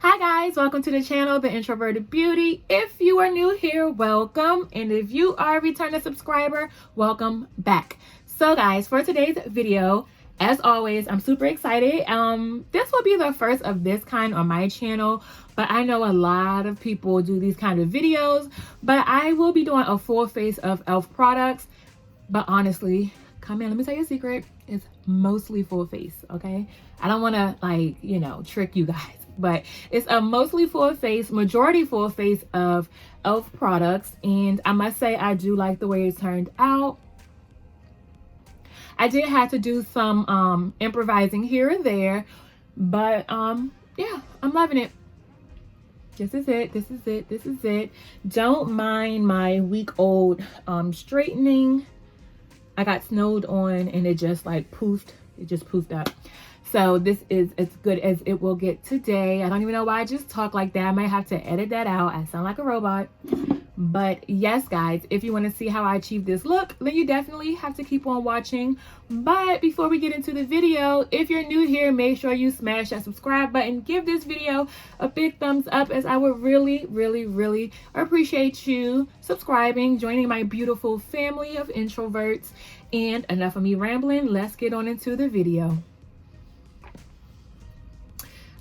Hi guys, welcome to the channel, The Introverted Beauty. If you are new here, welcome. And if you are a returning subscriber, welcome back. So guys, for today's video, as always, I'm super excited. This will be the first of this kind on my channel, but I know a lot of people do these kind of videos, but I will be doing a full face of e.l.f. products. But honestly, come in, let me tell you a secret. It's mostly full face, okay? I don't want to trick you guys, but it's a mostly full face, majority full face of e.l.f. products. And I must say, I do like the way it turned out. I did have to do some improvising here and there, but yeah, I'm loving it. This is it. Don't mind my week-old straightening. I got snowed on and it just like poofed. It just poofed up. So this is as good as it will get today. I don't even know why I just talk like that. I might have to edit that out. I sound like a robot. But yes, guys, if you want to see how I achieve this look, then you definitely have to keep on watching. But before we get into the video, if you're new here, make sure you smash that subscribe button. Give this video a big thumbs up, as I would really appreciate you subscribing, joining my beautiful family of introverts. And enough of me rambling, let's get on into the video.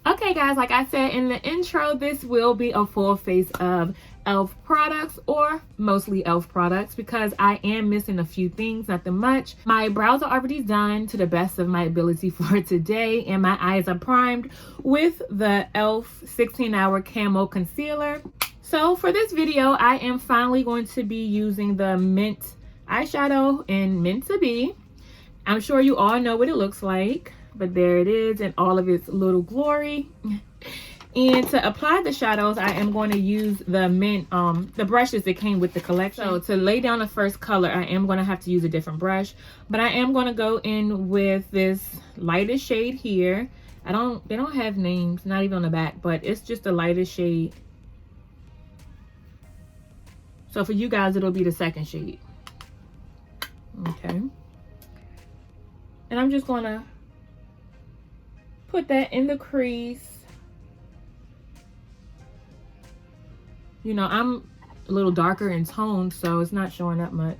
Okay guys, like I said in the intro, this will be a full face of e.l.f. products, or mostly e.l.f. products, because I am missing a few things, nothing much. My brows are already done to the best of my ability for today, and my eyes are primed with the e.l.f. 16-hour camo concealer. So for this video, I am finally going to be using the Mint eyeshadow in Meant to Be. I'm sure you all know what it looks like, but there it is in all of its little glory. And to apply the shadows, I am going to use the Mint, the brushes that came with the collection. So to lay down the first color, I am going to have to use a different brush, but I am going to go in with this lightest shade here. They don't have names, not even on the back, but it's just the lightest shade. So for you guys, it'll be the second shade. Okay. And I'm just going to put that in the crease. You know, I'm a little darker in tone, so it's not showing up much.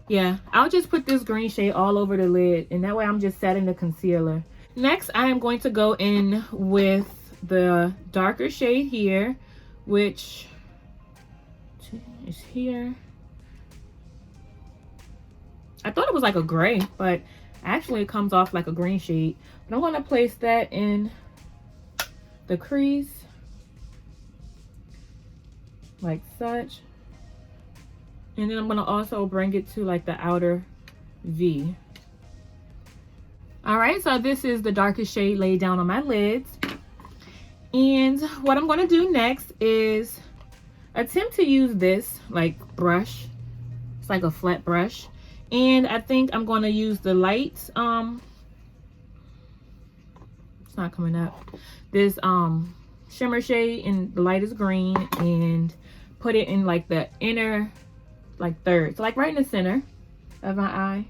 Yeah, I'll just put this green shade all over the lid, and that way I'm just setting the concealer. Next, I am going to go in with the darker shade here, which is here. I thought it was like a gray, but actually it comes off like a green shade. But I'm going to place that in the crease like such, and then I'm going to also bring it to like the outer V. All right, so this is the darkest shade laid down on my lids, and what I'm going to do next is attempt to use this like brush. It's like a flat brush, and I think I'm going to use the light it's not coming up, this shimmer shade, and the light is green, and put it in like the inner like third, so like right in the center of my eye.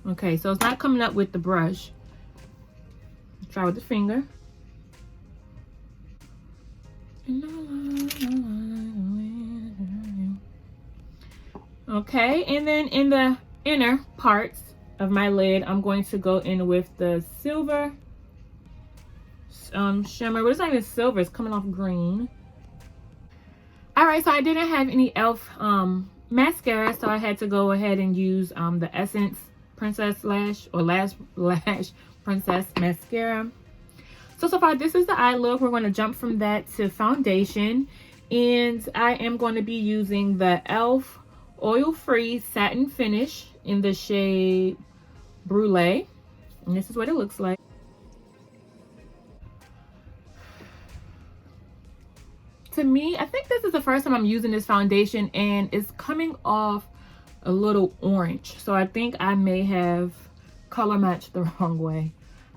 Okay, so it's not coming up with the brush. Try with the finger. Okay, and then in the inner parts of my lid, I'm going to go in with the silver shimmer, but it's not even silver, it's coming off green. All right, so I didn't have any e.l.f. mascara, so I had to go ahead and use the Essence Princess Lash Princess mascara. So far this is the eye look. We're going to jump from that to foundation, and I am going to be using the e.l.f. oil-free satin finish in the shade Brulee, and this is what it looks like. To me, I think this is the first time I'm using this foundation, and it's coming off a little orange, so I think I may have color matched the wrong way.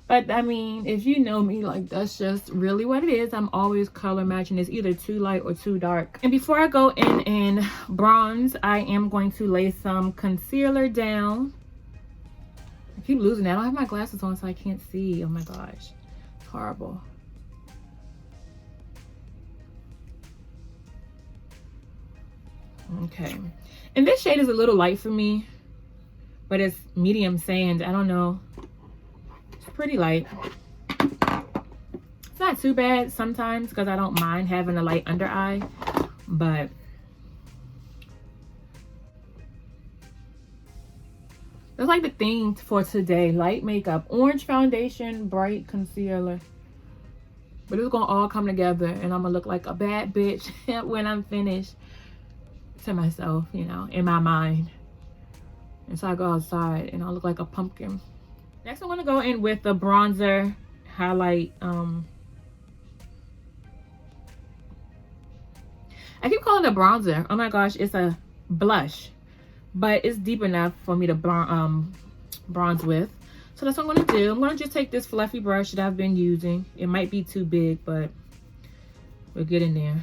But I mean, if you know me, like, that's just really what it is. I'm always color matching. It's either too light or too dark. And before I go in and bronze, I am going to lay some concealer down. I keep losing it. I don't have my glasses on, so I can't see. Oh my gosh, it's horrible. Okay, and this shade is a little light for me, but it's medium sand. I don't know, it's pretty light. It's not too bad sometimes because I don't mind having a light under eye, but that's like the theme for today. Light makeup, orange foundation, bright concealer. But it's gonna all come together and I'm gonna look like a bad bitch when I'm finished, to myself, you know, in my mind. And so I go outside and I'll look like a pumpkin. Next I'm gonna go in with the bronzer highlight. I keep calling it a bronzer. Oh my gosh, it's a blush, but it's deep enough for me to bronze with. So that's what I'm gonna do. I'm gonna just take this fluffy brush that I've been using. It might be too big, but we'll get in there.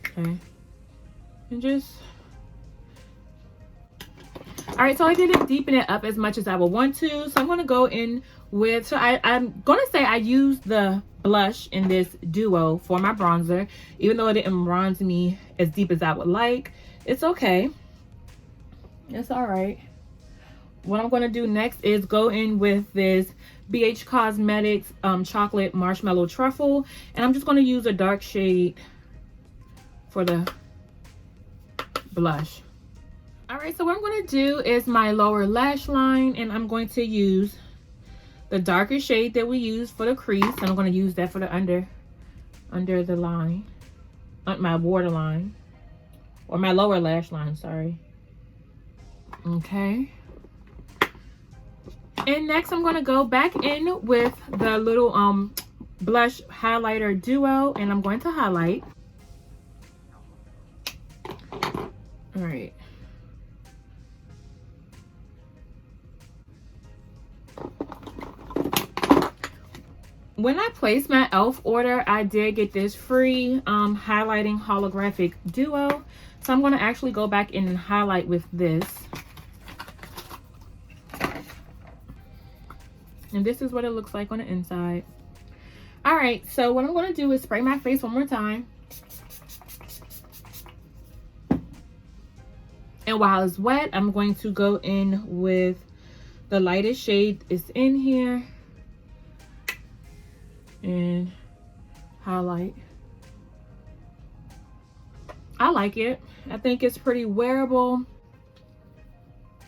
Okay, and just, all right, so I didn't deepen it up as much as I would want to. So I'm gonna go in with, so I'm gonna say I used the blush in this duo for my bronzer, even though it didn't bronze me as deep as I would like. It's okay, it's all right. What I'm going to do next is go in with this BH Cosmetics chocolate marshmallow truffle, and I'm just going to use a dark shade for the blush. All right, so what I'm going to do is my lower lash line, and I'm going to use the darker shade that we use for the crease, and I'm going to use that for the under the line, my waterline, or my lower lash line, sorry. Okay. And next I'm going to go back in with the little blush highlighter duo, and I'm going to highlight. All right. When I placed my e.l.f. order, I did get this free highlighting holographic duo. So I'm going to actually go back in and highlight with this. And this is what it looks like on the inside. All right, so what I'm going to do is spray my face one more time. And while it's wet, I'm going to go in with the lightest shade is in here and highlight. I like it. I think it's pretty wearable.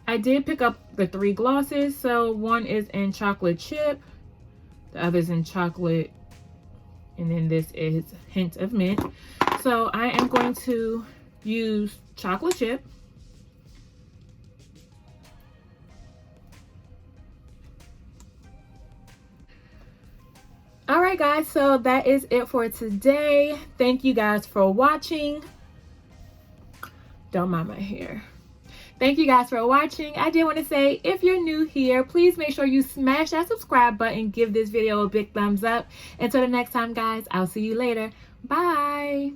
I did pick up the 3 glosses. So one is in chocolate chip, the other is in chocolate, and then this is hint of mint. So I am going to use chocolate chip. All right, guys, so that is it for today. Thank you guys for watching. Don't mind my hair. Thank you guys for watching. I did want to say, if you're new here, please make sure you smash that subscribe button, give this video a big thumbs up. Until the next time, guys, I'll see you later. Bye.